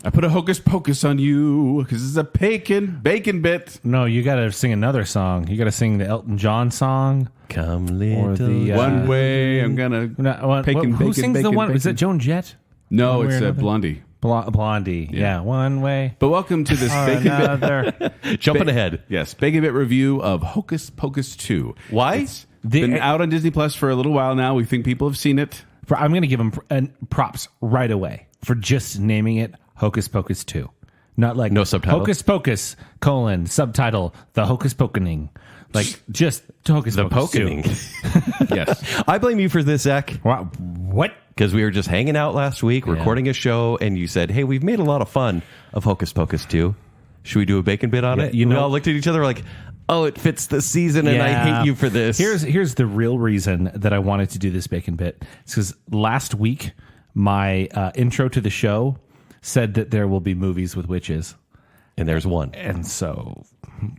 I put a Hocus Pocus on you because it's a bacon bit. No, you got to sing another song. You got to sing the Elton John song. Come little. Or the, One way I'm gonna who sings the one? Is it Joan Jett? No, it's Blondie. Blondie. Yeah, one way. But welcome to this Bacon Bit. Jumping ahead. Yes, Bacon Bit review of Hocus Pocus 2. Why? It's been out on Disney Plus for a little while now. We think people have seen it. I'm going to give them props right away for just naming it Hocus Pocus 2. Not like no subtitle. Hocus Pocus, subtitle, the Hocus Pokening. Like just Hocus The Pocus Pokening. 2. Yes. I blame you for this, Zach. What? Because we were just hanging out last week, recording a show, and you said, hey, we've made a lot of fun of Hocus Pocus 2. Should we do a Bacon Bit on it? We all looked at each other like, oh, it fits the season, and I hate you for this. Here's the real reason that I wanted to do this Bacon Bit. It's because last week, my intro to the show said that there will be movies with witches. And there's one. And so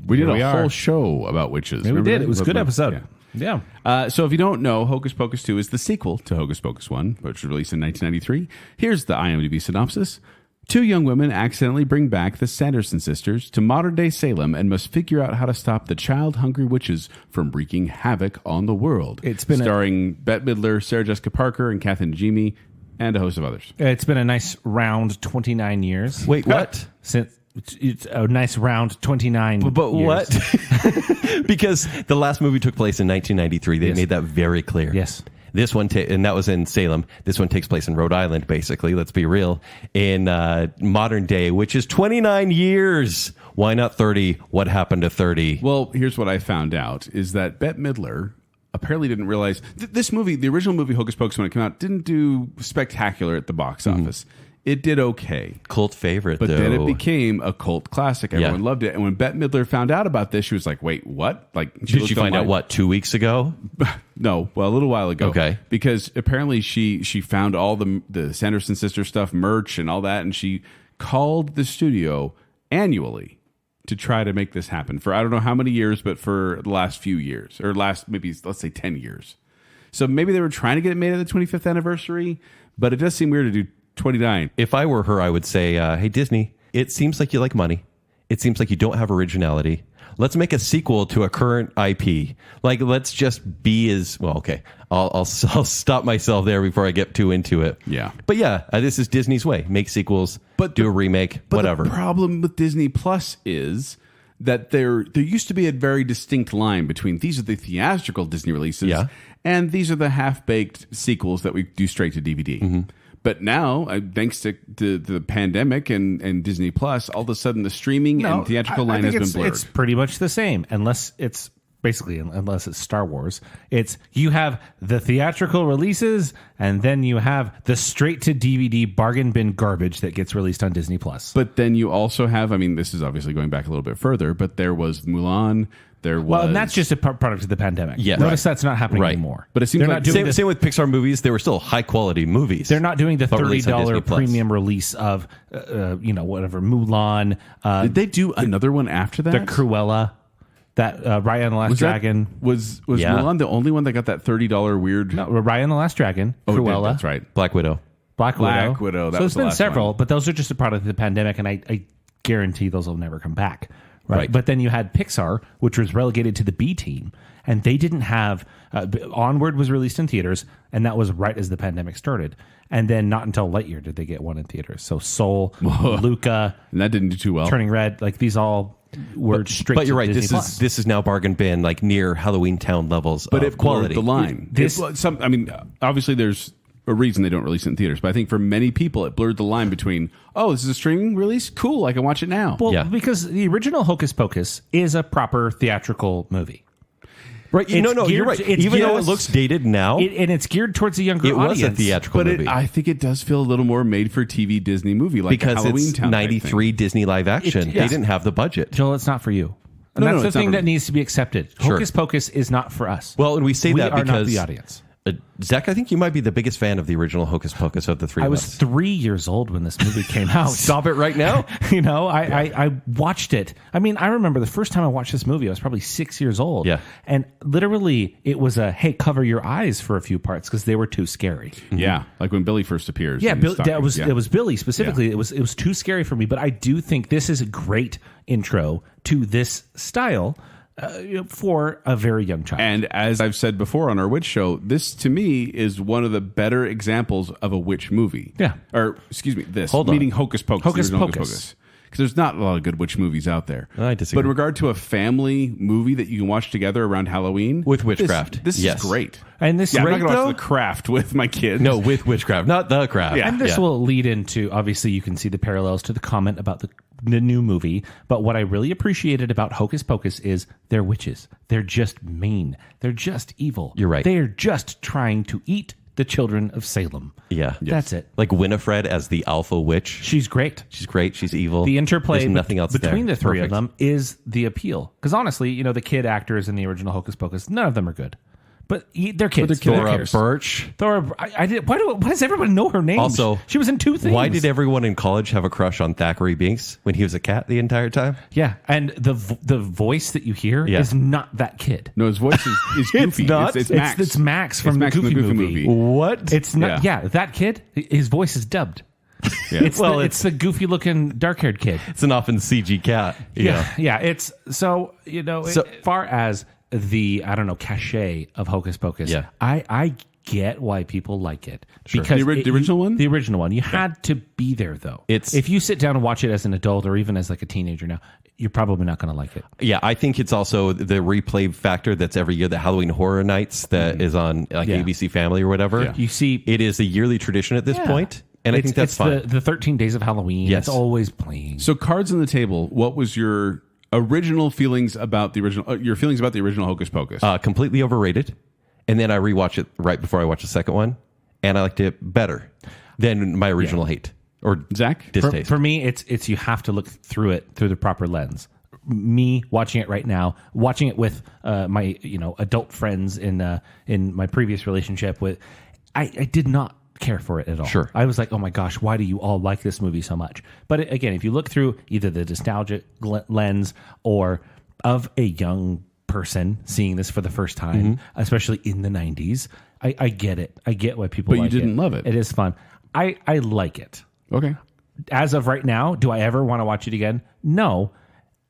we did a whole show about witches. We did. It was a good episode. Yeah. So if you don't know, Hocus Pocus 2 is the sequel to Hocus Pocus 1, which was released in 1993. Here's the IMDb synopsis. 2 young women accidentally bring back the Sanderson sisters to modern-day Salem and must figure out how to stop the child-hungry witches from wreaking havoc on the world. It's been starring Bette Midler, Sarah Jessica Parker, and Kathryn Najimy, and a host of others. It's been a nice round 29 years. Wait, what? It's a nice round 29 But years. what? Because the last movie took place in 1993. They made that very clear. Yes. This one, and that was in Salem. This one takes place in Rhode Island, basically. Let's be real. In modern day, which is 29 years. Why not 30? What happened to 30? Well, here's what I found out, is that Bette Midler apparently didn't realize this movie, the original movie Hocus Pocus, when it came out, didn't do spectacular at the box office. It did okay. Cult favorite, but though. Then it became a cult classic. Everyone loved it. And when Bette Midler found out about this, she was like, wait, what? Like, did she find out, what, 2 weeks ago? No, well, a little while ago. Okay. Because apparently she found all the Sanderson sister stuff, merch and all that, and she called the studio annually to try to make this happen for I don't know how many years, but for the last few years, or maybe, let's say 10 years. So maybe they were trying to get it made at the 25th anniversary, but it does seem weird to do 29. If I were her, I would say, hey, Disney, it seems like you like money. It seems like you don't have originality. Let's make a sequel to a current IP. Like, let's just be as well. Okay, I'll stop myself there before I get too into it. Yeah, but yeah, this is Disney's way: make sequels, but do a remake, whatever. The problem with Disney Plus is that there used to be a very distinct line between these are the theatrical Disney releases, and these are the half-baked sequels that we do straight to DVD. Mm-hmm. But now, thanks to the pandemic and Disney Plus, all of a sudden the streaming and theatrical line has been blurred. It's pretty much the same, unless it's Star Wars. It's you have the theatrical releases, and then you have the straight to DVD bargain bin garbage that gets released on Disney Plus. But then you also have, I mean, this is obviously going back a little bit further, but there was Mulan. And that's just a product of the pandemic. Yeah, Notice that's not happening anymore. But it seems like same with Pixar movies. They were still high quality movies. They're not doing the $30 premium release of whatever Mulan. Did they do another one after that? The Cruella. That Raya and the Last Dragon. Was Mulan the only one that got that $30 weird? No, Raya and the Last Dragon. Cruella. That's right. Black Widow. Black Widow. So there's been several, but those are just a product of the pandemic, and I guarantee those will never come back. Right. But then you had Pixar, which was relegated to the B team, and they didn't have Onward was released in theaters, and that was right as the pandemic started. And then not until Lightyear did they get one in theaters. So Soul, Luca, and that didn't do too well. Turning Red, like these all were straight. But you're right. Disney This is now bargain bin, like near Halloween Town levels of quality. The line. Obviously there's a reason they don't release it in theaters, but I think for many people it blurred the line between, oh, this is a streaming release? Cool, I can watch it now. Well, because the original Hocus Pocus is a proper theatrical movie. Right? You're right. Even though it looks dated now, and it's geared towards a younger audience. It was a theatrical movie. I think it does feel a little more made-for-TV Disney movie, like because Halloween it's Town 93 Disney live action. They didn't have the budget. Joel, it's not for you. And that's the thing that needs to be accepted. Sure. Hocus Pocus is not for us. Well, and we say that because we are not the audience. Zach, I think you might be the biggest fan of the original Hocus Pocus of the three I of was us. 3 years old when this movie came out. Stop it right now. I watched it. I mean, I remember the first time I watched this movie, I was probably 6 years old. Yeah. And literally, it was hey, cover your eyes for a few parts because they were too scary. Yeah, like when Billy first appears. Yeah, in the it was stockings. Billy specifically. Yeah. It was too scary for me. But I do think this is a great intro to this style for a very young child. And as I've said before on our witch show, this to me is one of the better examples of a witch movie. Yeah. Or excuse me, this Hold on. meaning Hocus Pocus. Hocus the original Pocus. Because there's not a lot of good witch movies out there. I disagree. But in regard to a family movie that you can watch together around Halloween With witchcraft. this Yes. is great. And this Yeah, I'm not rate, going to though, watch The Craft with my kids. No, with witchcraft, not the craft. Yeah. and this will lead into, obviously, you can see the parallels to the comment about the new movie. But what I really appreciated about Hocus Pocus is they're witches. They're just mean. They're just evil. You're right. They're just trying to eat the children of Salem. Yeah. That's it. Like Winifred as the alpha witch. She's great. She's great. She's evil. The interplay There's nothing else between there. the three Perfect. of them is the appeal. Because honestly, the kid actors in the original Hocus Pocus, none of them are good. But they're kids. Who Thora cares? Birch. Thora, I did. Why does everyone know her name? Also, she was in two things. Why did everyone in college have a crush on Thackeray Binks when he was a cat the entire time? Yeah, and the voice that you hear Yeah. is not that kid. No, his voice is goofy. not? It's Max. It's Max from Max the from Goofy, the Goofy movie. movie. What? It's not. Yeah. Yeah, that kid. His voice is dubbed. Yeah. It's the goofy looking dark haired kid. It's an often CG cat. Yeah. It's so So- as far as the cachet of Hocus Pocus. Yeah. I get why people like it The original one? The original one. You had to be there though. If you sit down and watch it as an adult or even as like a teenager now, you're probably not going to like it. Yeah, I think it's also the replay factor that's every year, the Halloween Horror Nights that is on like Yeah. ABC Family or whatever. Yeah. You see, It is a yearly tradition at this point, and I think that's it's fine. The 13 Days of Halloween. Yes. It's always playing. So, cards on the table. What was your original feelings about the original? Your feelings about the original Hocus Pocus? Completely overrated. And then I rewatch it right before I watch the second one, and I liked it better than my original hate or Zach? distaste. For me, it's you have to look through it through the proper lens. Me watching it right now, watching it with my adult friends in my previous relationship with, I did not care for it at all. Sure. I was like, oh my gosh, why do you all like this movie so much? But again, if you look through either the nostalgic lens or of a young person seeing this for the first time, especially in the 90s, I get it. I get why people But like it. you didn't love it. It is fun. I like it. Okay. As of right now, do I ever want to watch it again? No,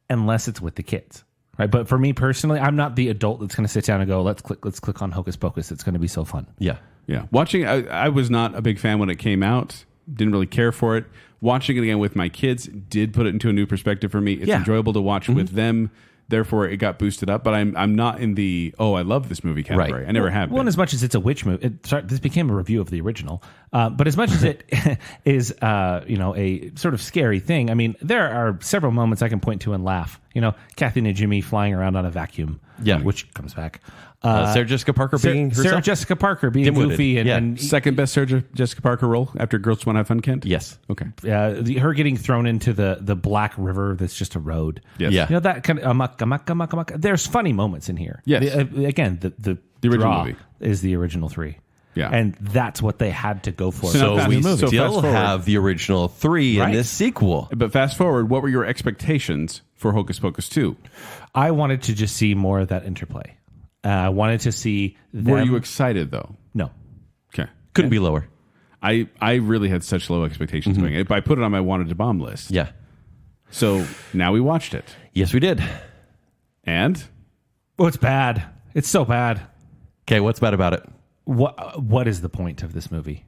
unless it's with the kids. Right? But for me personally, I'm not the adult that's going to sit down and go, let's click on Hocus Pocus. It's going to be so fun. yeah. Yeah. Watching, I was not a big fan when it came out. Didn't really care for it. Watching it again with my kids did put it into a new perspective for me. It's enjoyable to watch with them. Therefore, it got boosted up. But I'm not in the, I love this movie category. Right. I never have Well, been. and as much as it's a witch movie, this became a review of the original. But as much as it is, a sort of scary thing, I mean, there are several moments I can point to and laugh. Kathy and Jimmy flying around on a vacuum, which comes back. Sarah Jessica Parker being herself. Sarah Jessica Parker being Dim-witted. goofy Yeah. and Second best Sarah Jessica Parker role after Girls Want to Have Fun, Kent? Yes. Okay. her getting thrown into the black river that's just a road. Yes. Yeah. That kind of amok. There's funny moments in here. Yes. Again, the original draw movie. is the original three. Yeah. And that's what they had to go for. So So fast- we so fast still forward. have the original three Right. in this sequel. But fast forward, what were your expectations for Hocus Pocus 2? I wanted to just see more of that interplay. I wanted to see them. Were you excited, though? No. Okay. Couldn't be lower. I really had such low expectations going in. I put it on my wanted to bomb list. Yeah. So now we watched it. Yes, we did. And Oh, it's bad. It's so bad. Okay, what's bad about it? What is the point of this movie?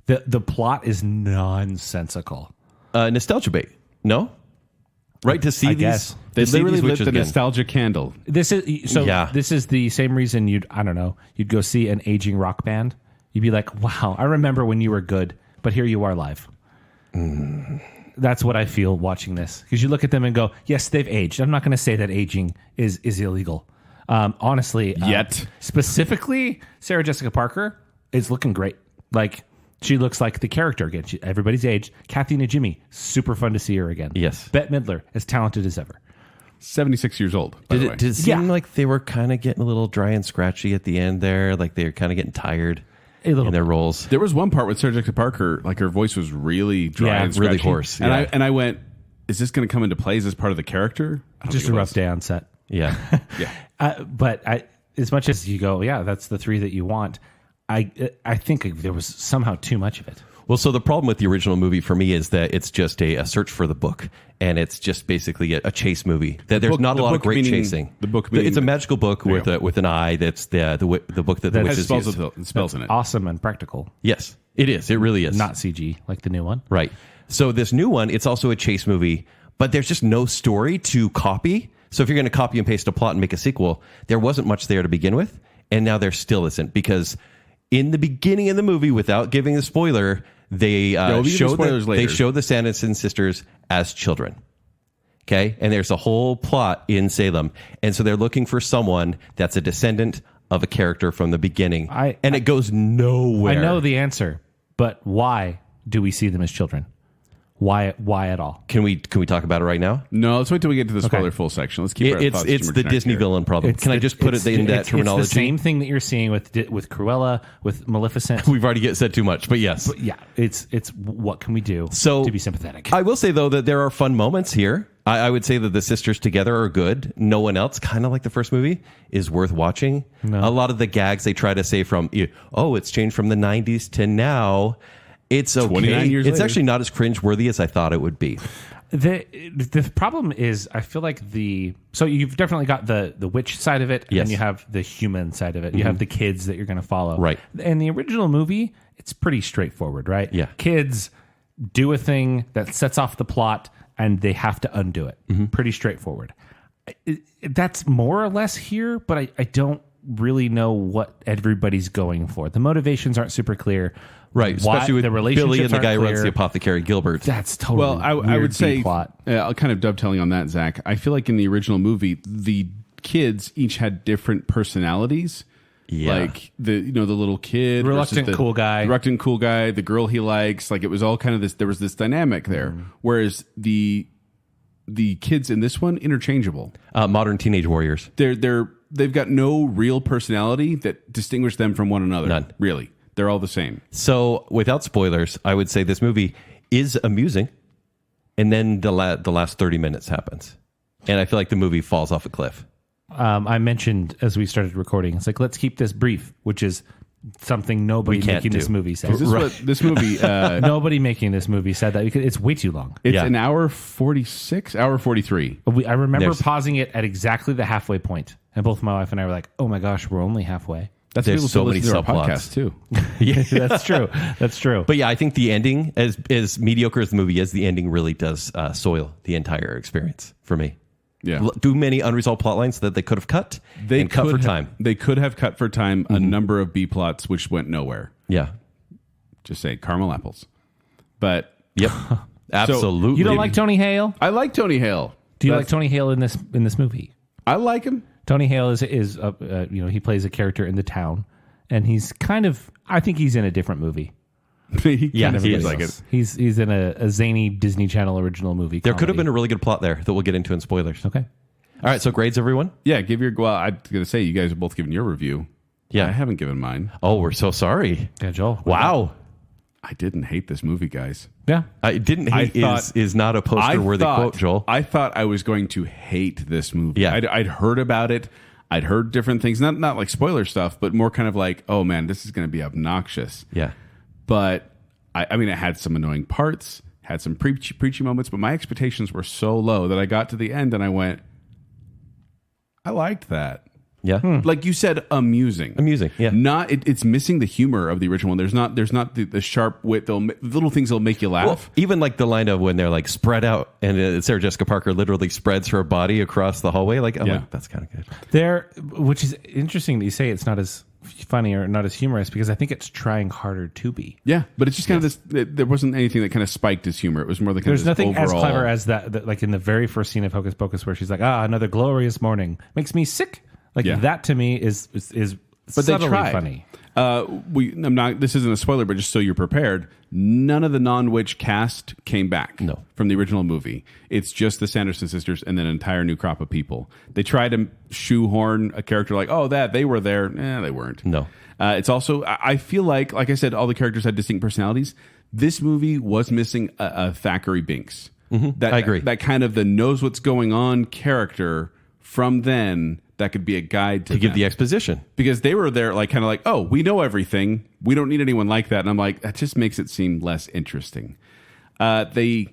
The plot is nonsensical. Nostalgia bait. No? Right to see I these. guess. they to see literally these lit witches the again. nostalgia candle. This is so. Yeah. This is the same reason you'd go see an aging rock band. You'd be like, wow, I remember when you were good, but here you are live. That's what I feel watching this, because you look at them and go, yes, they've aged. I'm not going to say that aging is illegal. Honestly, Yet. specifically, Sarah Jessica Parker is looking great. Like, she looks like the character again. Everybody's aged. Kathy and Jimmy, super fun to see her again. Yes. Bette Midler, as talented as ever. 76 years old, by the way. Did it seem like they were kind of getting a little dry and scratchy at the end there? Like they were kind of getting tired in their roles? There was one part with Sarah Jessica Parker, like her voice was really dry and scratchy. Really hoarse. And I went, is this going to come into play? Is this part of the character? Just a rough day on set. Yeah. But as much as you go, that's the three that you want, I think there was somehow too much of it. Well, so the problem with the original movie for me is that it's just a search for the book, and it's just basically a chase movie. There's not a lot of great chasing. The book, it's a magical book with an eye. That's the book that the witches use. Spells in it. Awesome and practical. Yes, it is. It really is. Not CG like the new one. Right. So this new one, it's also a chase movie, but there's just no story to copy. So if you're going to copy and paste a plot and make a sequel, there wasn't much there to begin with, and now there still isn't, because in the beginning of the movie, without giving a spoiler, they show the Sanderson sisters as children. Okay, and there's a whole plot in Salem, and so they're looking for someone that's a descendant of a character from the beginning, and it goes nowhere. I know the answer, but why do we see them as children? Why at all? Can we talk about it right now? No, let's wait till we get to the spoiler full section. Let's keep our thoughts it's the Disney villain problem. Can I just put it in that terminology? It's the same thing that you're seeing with Cruella, with Maleficent. We've already said too much, but yes. But it's what can we do to be sympathetic? I will say, though, that there are fun moments here. I would say that the sisters together are good. No one else, kind of like the first movie, is worth watching. No. A lot of the gags they try to say from, it's changed from the 90s to now. It's okay. 29 years later. Actually not as cringeworthy as I thought it would be. The problem is, I feel like so you've definitely got the witch side of it, yes, and you have the human side of it. You have the kids that you're going to follow. Right. In the original movie, it's pretty straightforward, right? Yeah. Kids do a thing that sets off the plot, and they have to undo it. Pretty straightforward. That's more or less here, but I don't really know what everybody's going for. The motivations aren't super clear. Right, especially with the relationships Billy and the guy who clear. runs the apothecary, Gilbert. That's totally I would say, plot. kind of dovetailing on that, Zach, I feel like in the original movie, the kids each had different personalities. Yeah. Like the little kid, reluctant cool guy, the girl he likes. Like it was all kind of this. There was this dynamic there. Whereas the kids in this one, interchangeable, modern teenage warriors. They've got no real personality that distinguish them from one another. None, really. They're all the same. So, without spoilers, I would say this movie is amusing, and then the last 30 minutes happens, and I feel like the movie falls off a cliff. I mentioned as we started recording, it's like, let's keep this brief, which is something nobody making this movie said. This movie, nobody making this movie said that, because it's way too long. It's an hour 46, hour 43. I remember pausing it at exactly the halfway point, and both my wife and I were like, "Oh my gosh, we're only halfway." There's so many subplots too. Yeah, that's true. That's true. But yeah, I think the ending, as mediocre as the movie is, the ending really does soil the entire experience for me. Yeah. Too many unresolved plot lines that they could have cut and cut for time. They could have cut for time a number of B plots which went nowhere. Yeah. Just say caramel apples. But yep. Absolutely. You don't like Tony Hale? I like Tony Hale. Do you like Tony Hale in this movie? I like him. Tony Hale is he plays a character in the town, and he's kind of, I think he's in a different movie. he is like it. He's in a zany Disney Channel original movie. There could have been a really good plot there that we'll get into in spoilers. Okay. All right, so grades, everyone? Yeah, give your, well, I'm going to say you guys have both given your review. Yeah. I haven't given mine. Oh, we're so sorry. Yeah, Joel. Wow. I didn't hate this movie, guys. Yeah. I didn't hate is not a poster-worthy quote, Joel. I thought I was going to hate this movie. Yeah. I'd heard about it. I'd heard different things, not like spoiler stuff, but more kind of like, oh man, this is going to be obnoxious. Yeah. But I mean, it had some annoying parts, had some preachy moments, but my expectations were so low that I got to the end and I went, I liked that. Yeah. Like you said, amusing. Yeah. It's missing the humor of the original one. There's not the sharp wit, the little things that'll make you laugh. Well, even like the line of when they're like spread out and Sarah Jessica Parker literally spreads her body across the hallway. Like, I'm like, that's kind of good. Which is interesting that you say it's not as funny or not as humorous, because I think it's trying harder to be. Yeah, but it's just kind of this. There wasn't anything that kind of spiked his humor. It was more the kind There's of this nothing overall, as clever as that, like in the very first scene of Hocus Pocus, where she's like, another glorious morning makes me sick. Like that to me is but subtly they tried. funny. I'm not. This isn't a spoiler, but just so you're prepared, none of the non-witch cast came back. No. From the original movie. It's just the Sanderson sisters and then an entire new crop of people. They tried to shoehorn a character like, oh, that they were there. They weren't. No. It's also, I feel like I said, all the characters had distinct personalities. This movie was missing a Thackeray Binks. Mm-hmm. I agree. That kind of the knows what's going on character from then. That could be a guide to give the exposition. Because they were there kind of like, oh, we know everything. We don't need anyone like that. And I'm like, that just makes it seem less interesting. They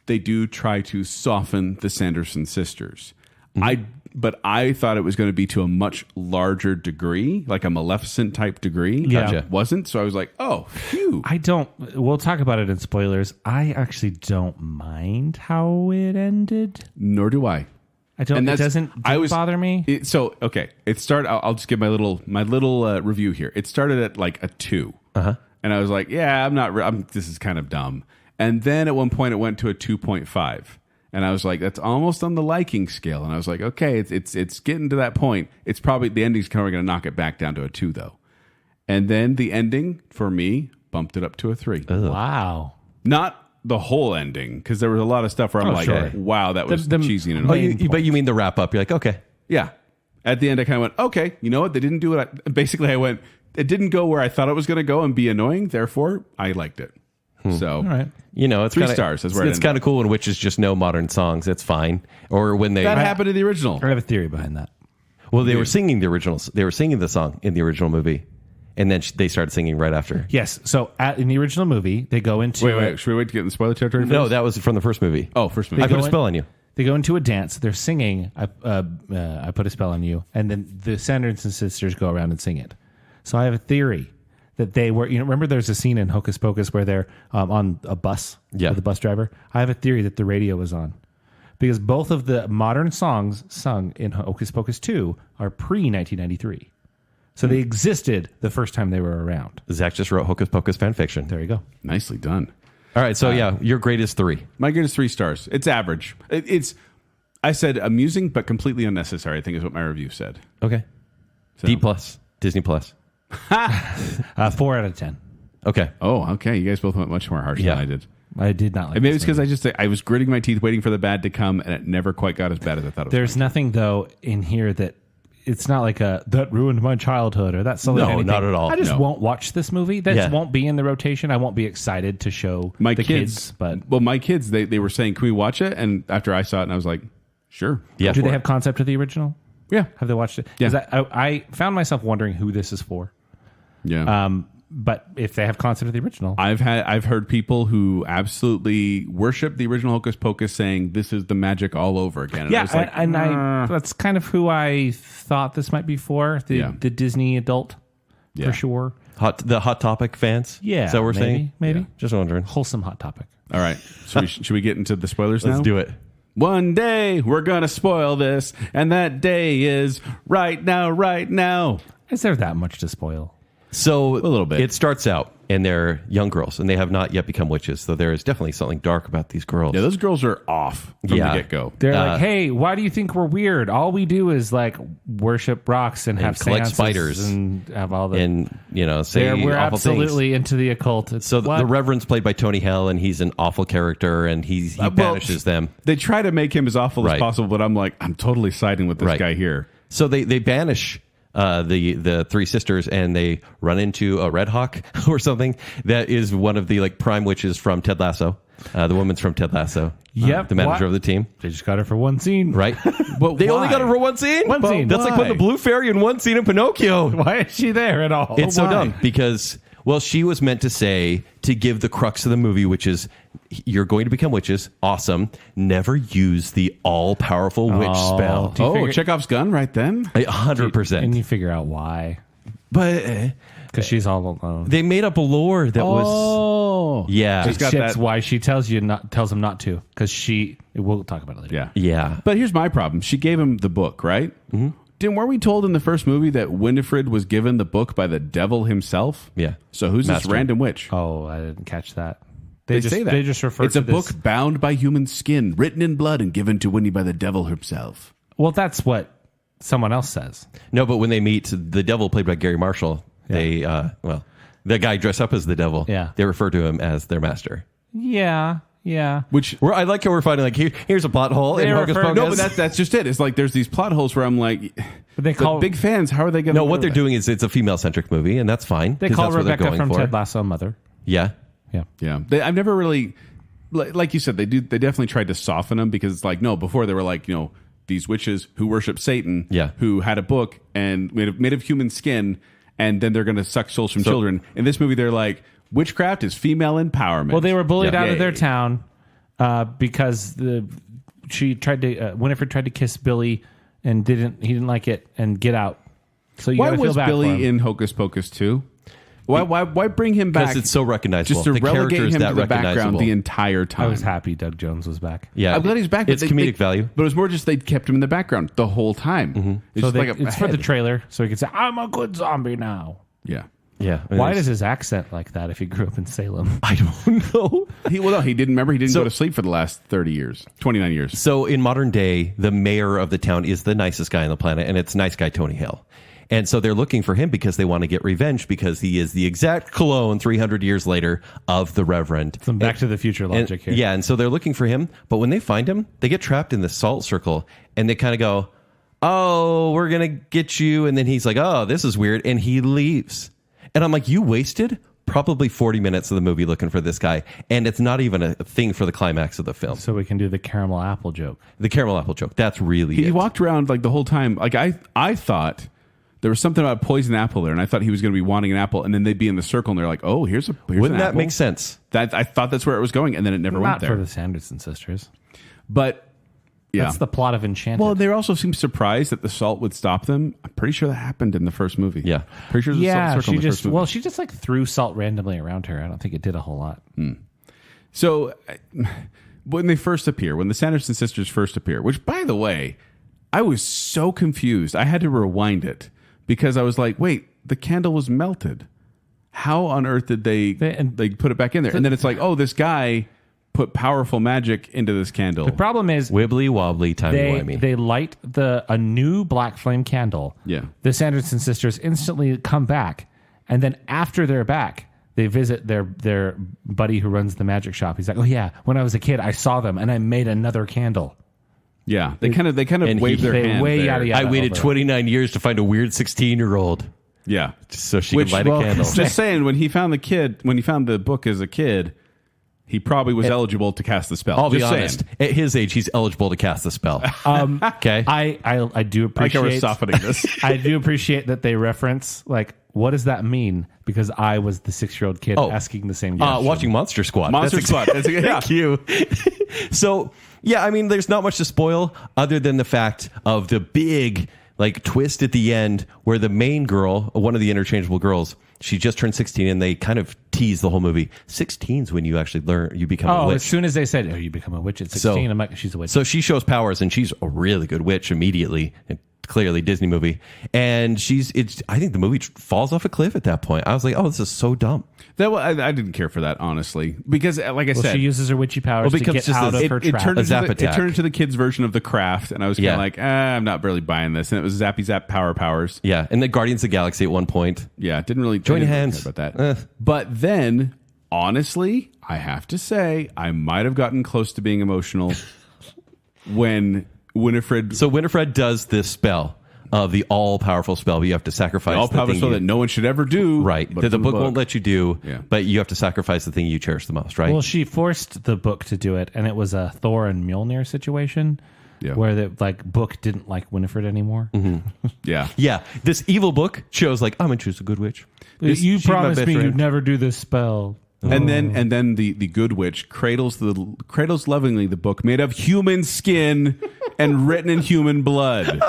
do try to soften the Sanderson sisters. Mm-hmm. But I thought it was going to be to a much larger degree, like a Maleficent type degree. Yeah. Gotcha. It wasn't. So I was like, oh, phew. We'll talk about it in spoilers. I actually don't mind how it ended. Nor do I. It doesn't bother me. It started. I'll just give my little review here. It started at like a 2, and I was like, "Yeah, I'm not. This is kind of dumb." And then at one point, it went to a 2.5, and I was like, "That's almost on the liking scale." And I was like, "Okay, it's getting to that point. It's probably the ending's kind of going to knock it back down to a 2, though." And then the ending for me bumped it up to a 3. Ugh. Wow, not the whole ending, because there was a lot of stuff where I'm like, sure. wow, that was cheesy and But annoying. you mean the wrap up? You're like, okay. Yeah. At the end, I kind of went, okay, you know what? They didn't do it. Basically, I went, it didn't go where I thought it was going to go and be annoying. Therefore, I liked it. So, all right. It's 3 stars. Is where it's kind of cool when witches just know modern songs. It's fine. Or when they that happened in the original. I have a theory behind that. Well, they were singing the originals. They were singing the song in the original movie, and then they started singing right after. Yes. So in the original movie, they go into Wait. Should we wait to get in the spoiler territory first? No, that was from the first movie. Oh, first movie. I put a spell on you. They go into a dance. They're singing. I put a spell on you, and then the Sanderson sisters go around and sing it. So I have a theory that they were. Remember, there's a scene in Hocus Pocus where they're on a bus. Yeah. With the bus driver. I have a theory that the radio was on, because both of the modern songs sung in Hocus Pocus 2 are pre-1993. So they existed the first time they were around. Zach just wrote Hocus Pocus fan fiction. There you go. Nicely done. All right, so your grade is 3. My grade is 3 stars. It's average. It's, I said amusing, but completely unnecessary, I think is what my review said. Okay. So. D+, Disney+. 4 out of 10. Okay. Oh, okay. You guys both went much more harsh than I did. I did not like. Maybe it's because I was gritting my teeth waiting for the bad to come, and it never quite got as bad as I thought it was. There's nothing though in here that it's not like that ruined my childhood or that sullied anything. Not at all. I just No. won't watch this movie. That just won't be in the rotation. I won't be excited to show my the kids. But my kids, they were saying, "Can we watch it?" And after I saw it, and I was like, "Sure." Yeah. do they have concept of the original? Yeah. Have they watched it? Yeah. 'Cause I found myself wondering who this is for. Yeah. But if they have concept of the original, I've heard people who absolutely worship the original Hocus Pocus saying this is the magic all over again. And I was like, that's kind of who I thought this might be for, the Disney adult, for sure. The Hot Topic fans? Yeah. Is that what we're saying? Maybe. Yeah. Just wondering. Wholesome Hot Topic. all right. So should we get into the spoilers now? Let's do it. One day we're gonna spoil this, and that day is right now. Right now. Is there that much to spoil? So a little bit. It starts out, and they're young girls, and they have not yet become witches. So there is definitely something dark about these girls. Yeah, those girls are off from the get go. They're like, hey, why do you think we're weird? All we do is like worship rocks and have collect seances spiders and have all the and say we're awful absolutely things. into the occult. So the Reverend's played by Tony Hale, and he's an awful character, and he banishes them. They try to make him as awful as possible, but I'm like, I'm totally siding with this guy here. So they banish the 3 sisters, and they run into a Red Hawk or something that is one of the like prime witches from Ted Lasso. The woman's from Ted Lasso. Yep. The manager of the team. They just got her for one scene. Right? But they only got her for one scene? One scene. That's like putting the Blue Fairy in one scene in Pinocchio. Why is she there at all? It's so dumb because, well, she was meant to give the crux of the movie, which is you're going to become witches. Awesome. Never use the all-powerful witch spell. Chekhov's gun right then? 100%. And you figure out why. But because she's all alone. they made up a lore that was... Yeah. She's got That's that. why she tells him not to. Because we'll talk about it later. Yeah. Yeah. But here's my problem. She gave him the book, right? Mm-hmm. Weren't we told in the first movie that Winifred was given the book by the devil himself? Yeah. So who's Master. this random witch? Oh, I didn't catch that. They say that. They just refer it's to a this. book bound by human skin, written in blood, and given to Winnie by the devil himself. Well, that's what someone else says. No, but when they meet the devil played by Gary Marshall, They, the guy dressed up as the devil. Yeah. They refer to him as their master. Yeah. Which I like how we're finding like here's a plot hole in Hocus Pocus. no, but that's just it. It's like there's these plot holes where I'm like, But they call big fans. How are they going to? No, what they're doing is it's a female centric movie, and that's fine. They 'cause call that's what they're Rebecca going from for. Ted Lasso mother. Yeah. Yeah, I've never really, like you said, they definitely tried to soften them because it's like no, before they were like these witches who worship Satan, who had a book and made of human skin, and then they're going to suck souls from children. In this movie, they're like witchcraft is female empowerment. Well, they were bullied out of Yay. their town because Winifred tried to kiss Billy and he didn't like it and get out. So you why gotta feel was bad for him. Billy in Hocus Pocus 2? Why bring him back? Because it's so recognizable. Just to the relegate character is him that to the background recognizable. the entire time. I was happy Doug Jones was back. Yeah. I'm glad he's back. It's comedic value. But it was more just they kept him in the background the whole time. Mm-hmm. It's So just like it's for the trailer, so he can say, "I'm a good zombie now." yeah. Yeah. Why does his accent like that if he grew up in Salem? I don't know. He didn't remember. He didn't go to sleep for the last 29 years. So in modern day, the mayor of the town is the nicest guy on the planet, and it's nice guy Tony Hale. And so they're looking for him because they want to get revenge because he is the exact clone 300 years later of the Reverend. Some Back to the Future logic here. Yeah, and so they're looking for him. But when they find him, they get trapped in the salt circle, and they kind of go, "Oh, we're going to get you." And then he's like, "Oh, this is weird." And he leaves. And I'm like, you wasted probably 40 minutes of the movie looking for this guy. And it's not even a thing for the climax of the film. So we can do the caramel apple joke. The caramel apple joke. That's really He it. walked around like the whole time. Like I thought there was something about poison apple there, and I thought he was going to be wanting an apple, and then they'd be in the circle, and they're like, "Oh, here's Wouldn't an that apple." make sense? That I thought that's where it was going, and then it never went Not there. for the Sanderson sisters. But yeah, That's the plot of Enchanted. well, they also seemed surprised that the salt would stop them. I'm pretty sure that happened in the first movie. Yeah. pretty sure there's a yeah, salt circle she in the first movie. she just like threw salt randomly around her. I don't think it did a whole lot. So when they first appear, when the Sanderson sisters first appear, which by the way, I was so confused. I had to rewind it because I was like, wait, the candle was melted. How on earth did they put it back in there? And then it's like, oh, this guy put powerful magic into this candle. The problem is Wibbly wobbly, timey-wimey. they light a new black flame candle. Yeah. The Sanderson sisters instantly come back, and then after they're back, they visit their buddy who runs the magic shop. He's like, "Oh yeah, when I was a kid, I saw them, and I made another candle." Yeah, they kind of and wave their they hand way there. yada yada. I waited over. 29 years to find a weird 16-year-old Yeah, so she could light a candle. Just saying, when he found the book as a kid, he probably was eligible to cast the spell. I'll be Just honest. saying. At his age, he's eligible to cast the spell. Okay. I do Like appreciate. I was softening this. I do appreciate that they reference like, what does that mean? Because I was the 6-year-old kid asking the same question. Watching Monster Squad. Monster That's Squad. That's yeah. Thank you. So, yeah, I mean, there's not much to spoil other than the fact of the big twist at the end where the main girl, one of the interchangeable girls, she just turned 16, and they kind of tease the whole movie. 16's when you actually you become a witch. As soon as they said, "Oh, you become a witch at 16," I'm like, "She's a witch." So she shows powers, and she's a really good witch immediately. And clearly Disney movie. And I think the movie falls off a cliff at that point. I was like, oh, this is so dumb. I didn't care for that, honestly, because like I said, she uses her witchy powers to get out of her trap. It turned into the kids' version of the craft, and I was kind of like, I'm not really buying this. And it was Zappy Zap powers. Yeah, and the Guardians of the Galaxy at one point. Yeah, didn't really join really hands care about that. But then, honestly, I have to say, I might have gotten close to being emotional when Winifred. So Winifred does this spell. The all-powerful spell, but you have to sacrifice the all-powerful spell that no one should ever do. Right. That the book won't let you do, yeah. But you have to sacrifice the thing you cherish the most, right? Well, she forced the book to do it, and it was a Thor and Mjolnir situation where the book didn't like Winifred anymore. Mm-hmm. Yeah. Yeah. This evil book shows I'm going to choose a good witch. You promised me you'd never do this spell. And then the good witch cradles lovingly the book made of human skin and written in human blood.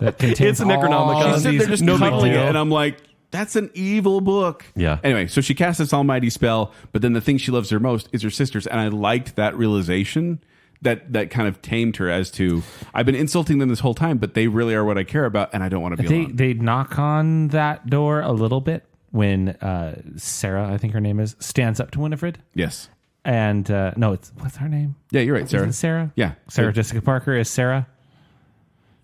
It's a Necronomicon. They're just no big cuddling it, deal. and I'm like, that's an evil book. Yeah. Anyway, so she casts this almighty spell, but then the thing she loves her most is her sisters, and I liked that realization. That kind of tamed her as to, I've been insulting them this whole time, but they really are what I care about, and I don't want to be alone. They knock on that door a little bit when Sarah, I think her name is, stands up to Winifred. Yes. And no, what's her name? Yeah, you're right, Sarah. Isn't it Sarah? Yeah. Sarah Jessica Parker is Sarah.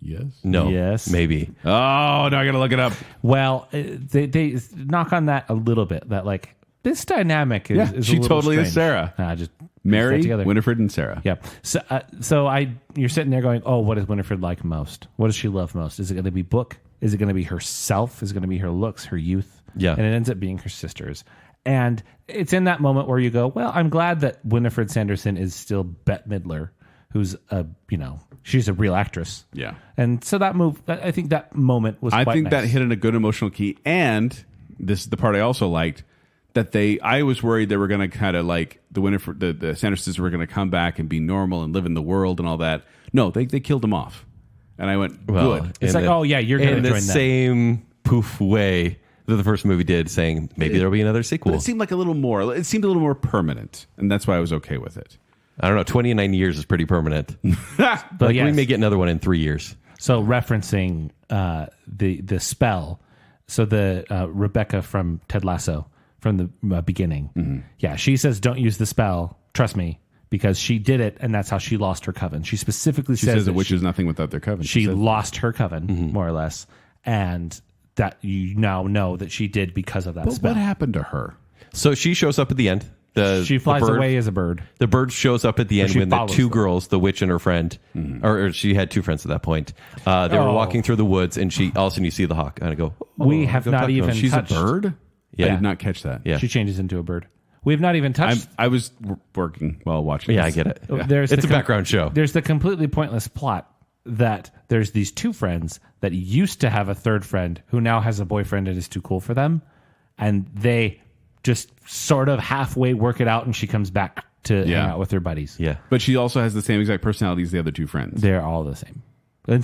Yes. No. Yes. Maybe. Oh, now I got to look it up. Well, they knock on that a little bit. That like this dynamic is, Yeah, is she a little totally is strange. Sarah. Just Mary, piece that together. Winifred, and Sarah. Yeah. So you're sitting there going, oh, what does Winifred like most? What does she love most? Is it going to be Book? Is it going to be herself? Is it going to be her looks, her youth? Yeah. And it ends up being her sisters. And it's in that moment where you go, well, I'm glad that Winifred Sanderson is still Bette Midler, who's she's a real actress. Yeah. And so I think that moment was I quite think nice. that hit in a good emotional key. And this is the part I also liked, that I was worried they were going to kind of like the Sandersons were going to come back and be normal and live in the world and all that. No, they killed them off. And I went, good. It's like, oh, yeah, you're going to in join the them. same poof way that the first movie did, saying maybe there'll be another sequel. But it seemed like a little more. It seemed a little more permanent, and that's why I was okay with it. I don't know. 29 years is pretty permanent. But We yes. may get another one in 3 years. So referencing the spell, so the Rebecca from Ted Lasso from the beginning, yeah, she says don't use the spell. Trust me, because she did it, and that's how she lost her coven. She specifically She says says a that witch is nothing without their coven. she says- lost her coven, more or less, and that you now know that she did because of that But spell. what happened to her? So she shows up at the end. She flies the bird, away as a bird. The bird shows up at the end she when the follows two them. girls, the witch and her friend, or she had two friends at that point. They were Oh. walking through the woods, and all of a sudden you see the hawk, and I go, oh, We have go not talk to him. even She's touched. a bird? Yeah. I did not catch that. Yeah. She changes into a bird. We have not even touched. I was working while watching Yeah, this. I get it. There's It's the a background show. There's the completely pointless plot that there's these two friends that used to have a third friend who now has a boyfriend and is too cool for them, and they just sort of halfway work it out, and she comes back to hang out with her buddies. Yeah. But she also has the same exact personality as the other two friends. They're all the same.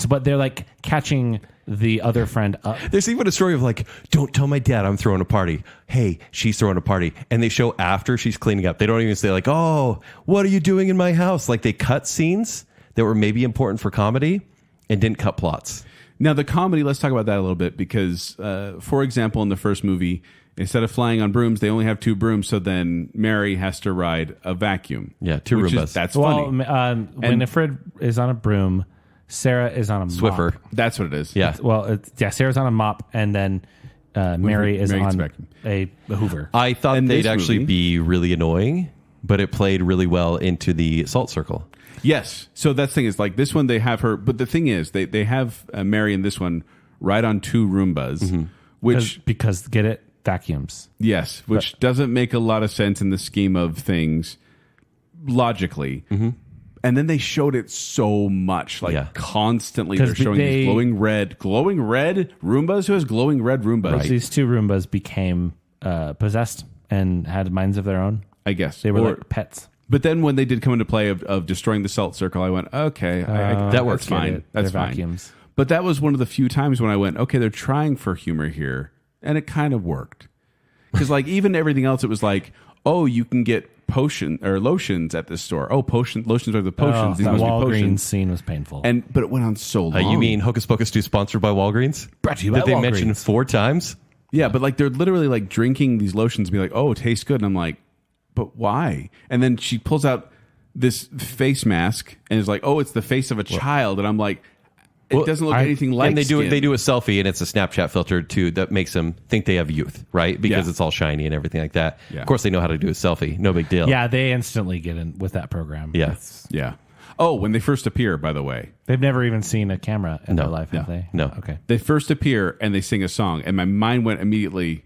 But they're like catching the other friend up. There's even a story of like, don't tell my dad I'm throwing a party. Hey, she's throwing a party. And they show after she's cleaning up. They don't even say like, oh, what are you doing in my house? Like they cut scenes that were maybe important for comedy and didn't cut plots. Now, the comedy, let's talk about that a little bit because, for example, in the first movie, instead of flying on brooms, they only have two brooms. So then Mary has to ride a vacuum. Yeah, two which Roombas. That's funny. Well, Winifred is on a broom. Sarah is on a Swiffer. mop. That's what it is. Yeah. Well, Sarah's on a mop, and then Mary is Mary gets on back. a Hoover. I thought And they'd this actually movie- be really annoying, but it played really well into the salt circle. Yes. So that's the thing is like this one, they have her. But the thing is, they have Mary in this one ride on two Roombas, which, because get it, vacuums. yes, which doesn't make a lot of sense in the scheme of things logically. And then they showed it so much, like Yeah. constantly. 'Cause They're showing they- these glowing red Roombas. Who has glowing red Roombas? These two Roombas became possessed and had minds of their own. I guess They were Or- like pets. But then when they did come into play of destroying the salt circle, I went, okay, that works Get fine. it. That's They're fine. vacuums. But that was one of the few times when I went, okay, they're trying for humor here, and it kind of worked. Because like even everything else, it was like, oh, you can get potion or lotions at this store. Oh, lotions are the potions. These that must be Walgreens potions. scene was painful. But it went on so long. You mean Hocus Pocus 2 sponsored by Walgreens? Brought to you by That they Walgreens. mentioned 4 times? Yeah, but like they're literally like drinking these lotions and be like, oh, it tastes good. And I'm like, but why? And then she pulls out this face mask and is like, oh, it's the face of a child. And I'm like, it doesn't look anything like and they do skin. they do a selfie and it's a Snapchat filter too that makes them think they have youth, right? Because Yeah. it's all shiny and everything like that. Yeah. Of course they know how to do a selfie. No big deal. yeah, they instantly get in with that program. Yeah. It's- Yeah. Oh, when they first appear, by the way. they've never even seen a camera in their life, have they? no. Okay. They first appear and they sing a song. And my mind went immediately,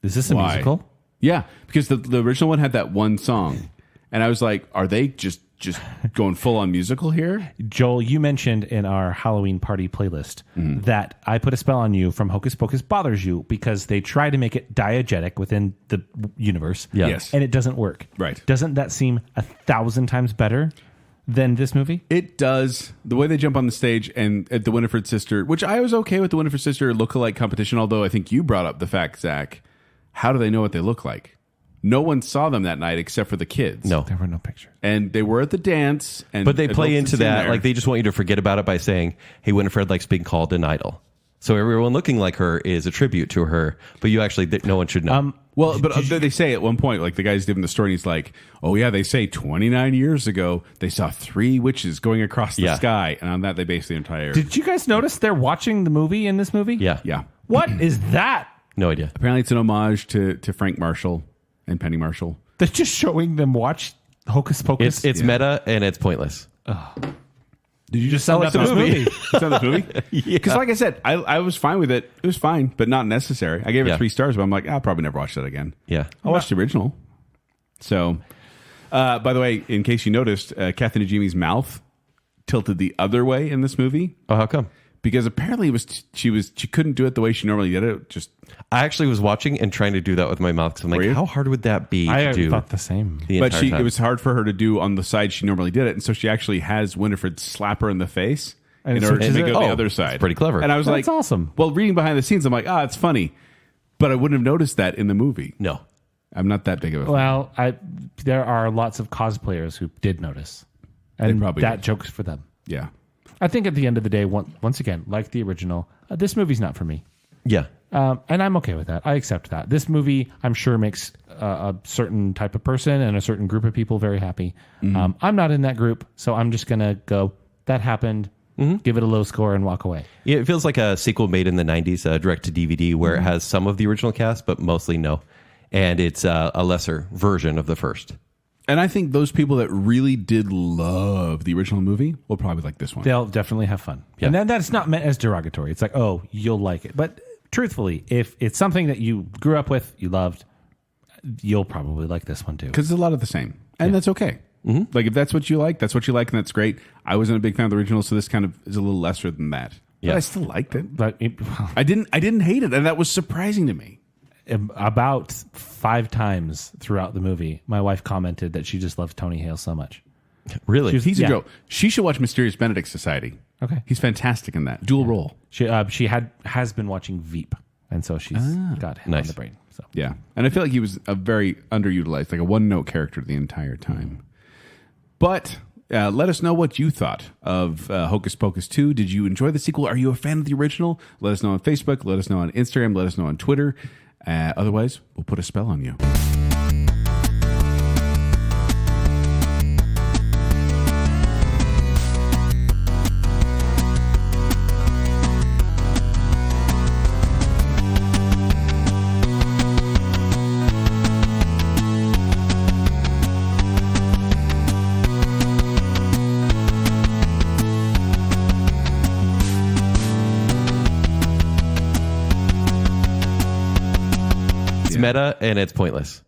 Is this a Why? musical? yeah, because the original one had that one song. And I was like, are they just going full on musical here? Joel, you mentioned in our Halloween party playlist that I Put a Spell on You from Hocus Pocus bothers you because they try to make it diegetic within the universe. Yeah. Yes. And it doesn't work. Right. Doesn't that seem 1,000 times better than this movie? It does. The way they jump on the stage and at the Winifred sister, which I was okay with the Winifred sister lookalike competition, although I think you brought up the fact, Zach, how do they know what they look like? No one saw them that night except for the kids. No. There were no pictures. And they were at the dance. And But they play adults into in that there. like they just want you to forget about it by saying, "Hey, Winifred likes being called an idol." So everyone looking like her is a tribute to her, but you actually, no one should know. Well, but they say at one point, like the guy's giving the story, and he's like, "Oh yeah, they say 29 years ago they saw 3 witches going across the sky," and on that they base the entire. Did you guys notice they're watching the movie in this movie? Yeah. What is that? No idea. Apparently, it's an homage to Frank Marshall and Penny Marshall. They're just showing them watch Hocus Pocus. It's meta and it's pointless. Did you just sound like like this this movie? movie. You saw this movie? Because like I said, I was fine with it. It was fine, but not necessary. I gave it 3 stars, but I'm like, I'll probably never watch that again. Yeah. I'll watch the original. So, by the way, in case you noticed, Kathy Najimy's mouth tilted the other way in this movie. Oh, how come? Because apparently it was she couldn't do it the way she normally did it. Just I actually was watching and trying to do that with my mouth because I'm like, how hard would that be I to do? thought the same. but it was hard for her to do on the side she normally did it, and so she actually has Winifred slap her in the face And in it order to switches make it it? go the Oh, other that's side. pretty clever. And I was That's like, awesome. Well, reading behind the scenes, I'm like, it's funny, but I wouldn't have noticed that in the movie. No. I'm not that big of a fan. Well, there are lots of cosplayers who did notice, and probably that did. joke's for them. Yeah. I think at the end of the day, once again, like the original, this movie's not for me. Yeah. And I'm okay with that. I accept that. This movie, I'm sure, makes a certain type of person and a certain group of people very happy. I'm not in that group, so I'm just going to go, that happened, give it a low score, and walk away. Yeah, it feels like a sequel made in the 90s, direct to DVD, where it has some of the original cast, but mostly no. And it's a lesser version of the first. And I think those people that really did love the original movie will probably like this one. They'll definitely have fun. Yeah. And then that's not meant as derogatory. It's like, oh, you'll like it. But truthfully, if it's something that you grew up with, you loved, you'll probably like this one too. Because it's a lot of the same. And that's okay. Like, if that's what you like, that's what you like, and that's great. I wasn't a big fan of the original, so this kind of is a little lesser than that. Yeah. But I still liked it. But I didn't hate it, and that was surprising to me. about 5 times throughout the movie, my wife commented that she just loves Tony Hale so much. Really? He's a Yeah. joke. She should watch Mysterious Benedict Society. Okay. He's fantastic in that. Dual role. She has been watching Veep, and so she's got him on Nice. the brain. So Yeah. And I feel like he was a very underutilized, like a one-note character the entire time. But let us know what you thought of Hocus Pocus 2. Did you enjoy the sequel? Are you a fan of the original? Let us know on Facebook. Let us know on Instagram. Let us know on Twitter. Otherwise, we'll put a spell on you. It's meta and it's pointless.